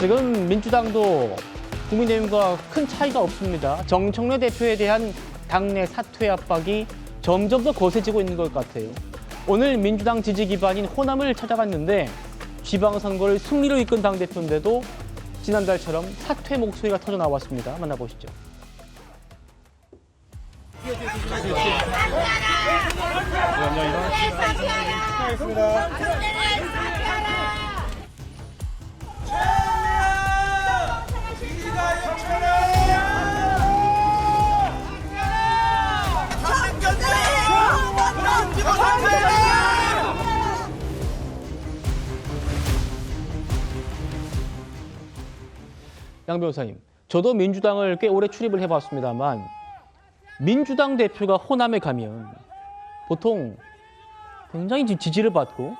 지금 민주당도 국민의힘과 큰 차이가 없습니다. 정청래 대표에 대한 당내 사퇴 압박이 점점 더 거세지고 있는 것 같아요. 오늘 민주당 지지 기반인 호남을 찾아갔는데 지방선거를 승리로 이끈 당대표인데도 지난달처럼 사퇴 목소리가 터져 나왔습니다. 만나보시죠. 양 변호사님, 저도 민주당을 꽤 오래 출입을 해봤습니다만 민주당 대표가 호남에 가면 보통 굉장히 지지를 받고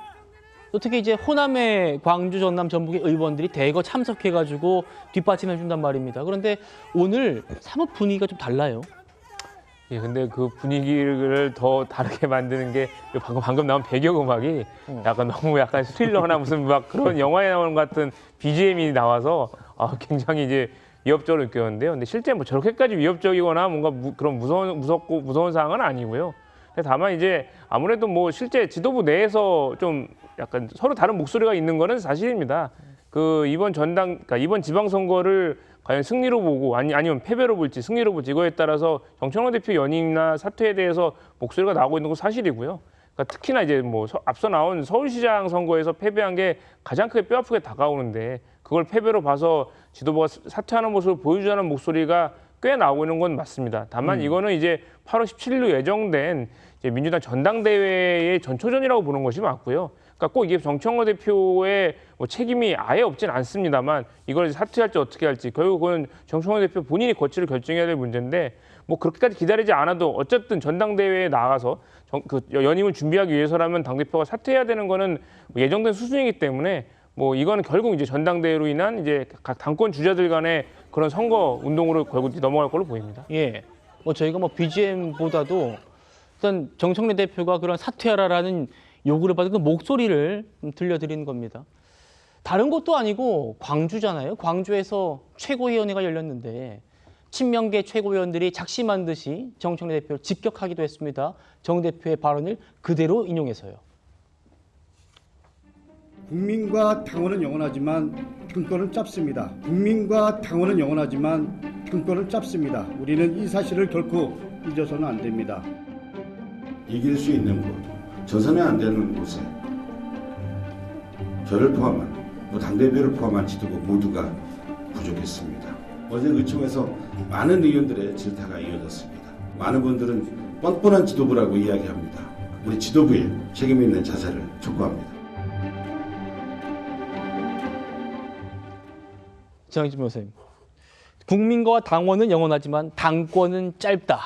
어떻게 이제 호남의 광주, 전남, 전북의 의원들이 대거 참석해가지고 뒷받침해 준단 말입니다. 그런데 오늘 사뭇 분위기가 좀 달라요. 예, 근데 그 분위기를 더 다르게 만드는 게 방금 나온 배경음악이 약간 너무 약간 스릴러나 무슨 막 그런 영화에 나오는 것 같은 BGM이 나와서 굉장히 이제 위협적으로 느꼈는데요. 근데 실제 뭐 저렇게까지 위협적이거나 뭔가 그런 무서운 상황은 아니고요. 근데 다만 이제 아무래도 뭐 실제 지도부 내에서 좀 약간 서로 다른 목소리가 있는 거는 사실입니다. 그 그러니까 이번 지방선거를 과연 승리로 보고 아니면 패배로 볼지 승리로 볼지 이거에 따라서 정청래 대표 연임이나 사퇴에 대해서 목소리가 나오고 있는 건 사실이고요. 그러니까 특히나 이제 뭐 앞서 나온 서울시장 선거에서 패배한 게 가장 크게 뼈아프게 다가오는데 그걸 패배로 봐서 지도부가 사퇴하는 모습을 보여주자는 목소리가 꽤 나오고 있는 건 맞습니다. 다만 이거는 이제 8월 17일로 예정된 이제 민주당 전당대회의 전초전이라고 보는 것이 맞고요. 그러니까 꼭 이게 정청래 대표의 뭐 책임이 아예 없진 않습니다만 이걸 이제 사퇴할지 어떻게 할지 결국은 정청래 대표 본인이 거취를 결정해야 될 문제인데 뭐 그렇게까지 기다리지 않아도 어쨌든 전당대회에 나가서 그 연임을 준비하기 위해서라면 당대표가 사퇴해야 되는 거는 예정된 수순이기 때문에 뭐 이거는 결국 이제 전당대회로 인한 이제 각 당권 주자들 간의 그런 선거 운동으로 결국 넘어갈 걸로 보입니다. 예, 뭐 저희가 뭐 BGM보다도 일단 정청래 대표가 그런 사퇴하라라는 요구를 받은 그 목소리를 들려드리는 겁니다. 다른 것도 아니고 광주잖아요. 광주에서 최고위원회가 열렸는데 친명계 최고위원들이 작심한 듯이 정청래 대표를 직격하기도 했습니다. 정 대표의 발언을 그대로 인용해서요. 국민과 당원은 영원하지만 당권은 짧습니다. 국민과 당원은 영원하지만 당권은 짧습니다. 우리는 이 사실을 결코 잊어서는 안 됩니다. 이길 수 있는 곳, 져서는 안 되는 곳에 저를 포함한 당대표를 포함한 지도부 모두가 부족했습니다. 어제 의총에서 많은 의원들의 질타가 이어졌습니다. 많은 분들은 뻔뻔한 지도부라고 이야기합니다. 우리 지도부의 책임 있는 자세를 촉구합니다. 장희진 변호사님, 국민과 당원은 영원하지만 당권은 짧다.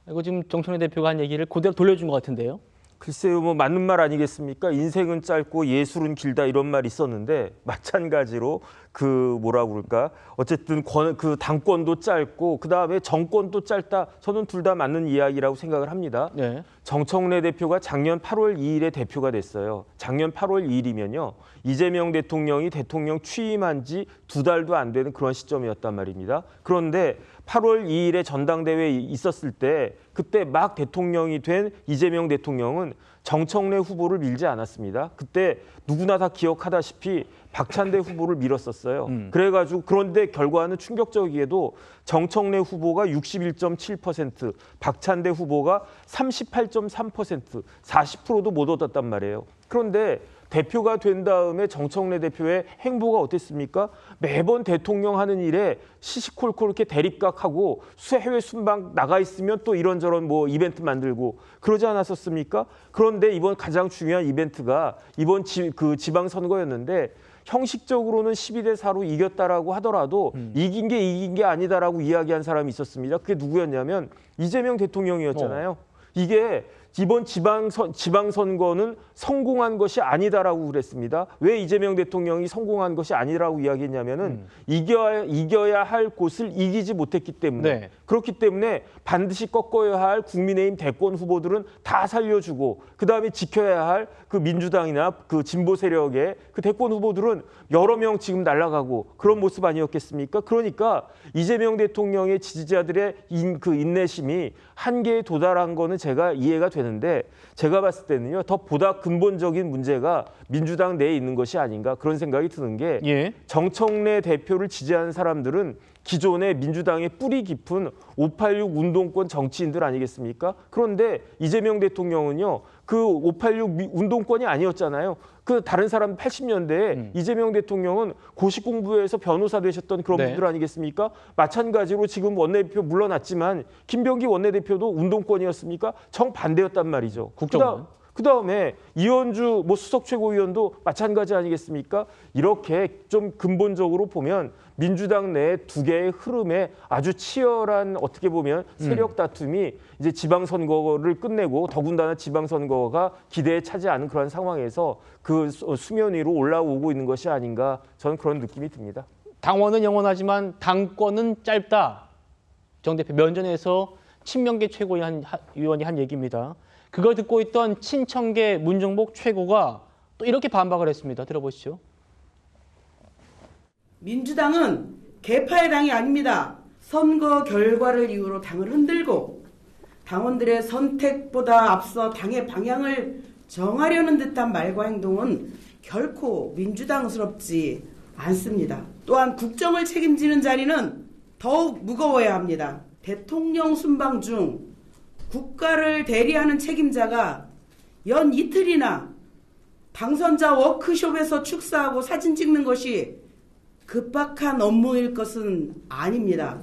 이거 지금 정청래 대표가 한 얘기를 그대로 돌려준 것 같은데요. 글쎄요, 뭐 맞는 말 아니겠습니까? 인생은 짧고 예술은 길다 이런 말이 있었는데 마찬가지로 그 뭐라 그럴까? 어쨌든 그 당권도 짧고 그 다음에 정권도 짧다. 저는 둘 다 맞는 이야기라고 생각을 합니다. 네. 정청래 대표가 작년 8월 2일에 대표가 됐어요. 작년 8월 2일이면요. 이재명 대통령이 대통령 취임한 지 2달도 안 되는 그런 시점이었단 말입니다. 그런데 8월 2일에 전당대회에 있었을 때 그때 막 대통령이 된 이재명 대통령은 정청래 후보를 밀지 않았습니다. 그때 누구나 다 기억하다시피 박찬대 후보를 밀었었어요. 그래가지고 그런데 결과는 충격적이게도 정청래 후보가 61.7%, 박찬대 후보가 38.3%, 40%도 못 얻었단 말이에요. 그런데 대표가 된 다음에 정청래 대표의 행보가 어땠습니까? 매번 대통령 하는 일에 시시콜콜 이렇게 대립각하고 해외 순방 나가 있으면 또 이런저런 뭐 이벤트 만들고 그러지 않았었습니까? 그런데 이번 가장 중요한 이벤트가 이번 지방선거였는데 형식적으로는 12대4로 이겼다라고 하더라도 이긴 게 아니다라고 이야기한 사람이 있었습니다. 그게 누구였냐면 이재명 대통령이었잖아요. 이게 이번 지방선거는 성공한 것이 아니다라고 그랬습니다. 왜 이재명 대통령이 성공한 것이 아니라고 이야기했냐면은 이겨야 할 곳을 이기지 못했기 때문에 네. 그렇기 때문에 반드시 꺾어야 할 국민의힘 대권 후보들은 다 살려주고 그다음에 지켜야 할 그 민주당이나 그 진보 세력의 그 대권 후보들은 여러 명 지금 날아가고 그런 모습 아니었겠습니까? 그러니까 이재명 대통령의 지지자들의 인내심이 한계에 도달한 거는 제가 이해가 되는데 제가 봤을 때는요. 더 보다 근본적인 문제가 민주당 내에 있는 것이 아닌가 그런 생각이 드는 게 예. 정청래 대표를 지지하는 사람들은 기존의 민주당의 뿌리 깊은 586 운동권 정치인들 아니겠습니까? 그런데 이재명 대통령은요. 그 586 운동권이 아니었잖아요. 그 다른 사람 80년대에 이재명 대통령은 고시 공부해서 변호사 되셨던 그런 네. 분들 아니겠습니까? 마찬가지로 지금 원내대표 물러났지만 김병기 원내대표도 운동권이었습니까? 정반대였단 말이죠. 국정원. 그다음에 이현주 수석 최고위원도 마찬가지 아니겠습니까? 이렇게 좀 근본적으로 보면 민주당 내 두 개의 흐름에 아주 치열한 어떻게 보면 세력 다툼이 이제 지방선거를 끝내고 더군다나 지방선거가 기대에 차지 않은 그런 상황에서 그 수면 위로 올라오고 있는 것이 아닌가 저는 그런 느낌이 듭니다. 당원은 영원하지만 당권은 짧다. 정 대표 면전에서 친명계 최고위원이 한 얘기입니다. 그걸 듣고 있던 친청계 문정복 최고가 또 이렇게 반박을 했습니다. 들어보시죠. 민주당은 개파의 당이 아닙니다. 선거 결과를 이유로 당을 흔들고 당원들의 선택보다 앞서 당의 방향을 정하려는 듯한 말과 행동은 결코 민주당스럽지 않습니다. 또한 국정을 책임지는 자리는 더욱 무거워야 합니다. 대통령 순방 중 국가를 대리하는 책임자가 연 이틀이나 당선자 워크숍에서 축사하고 사진 찍는 것이 급박한 업무일 것은 아닙니다.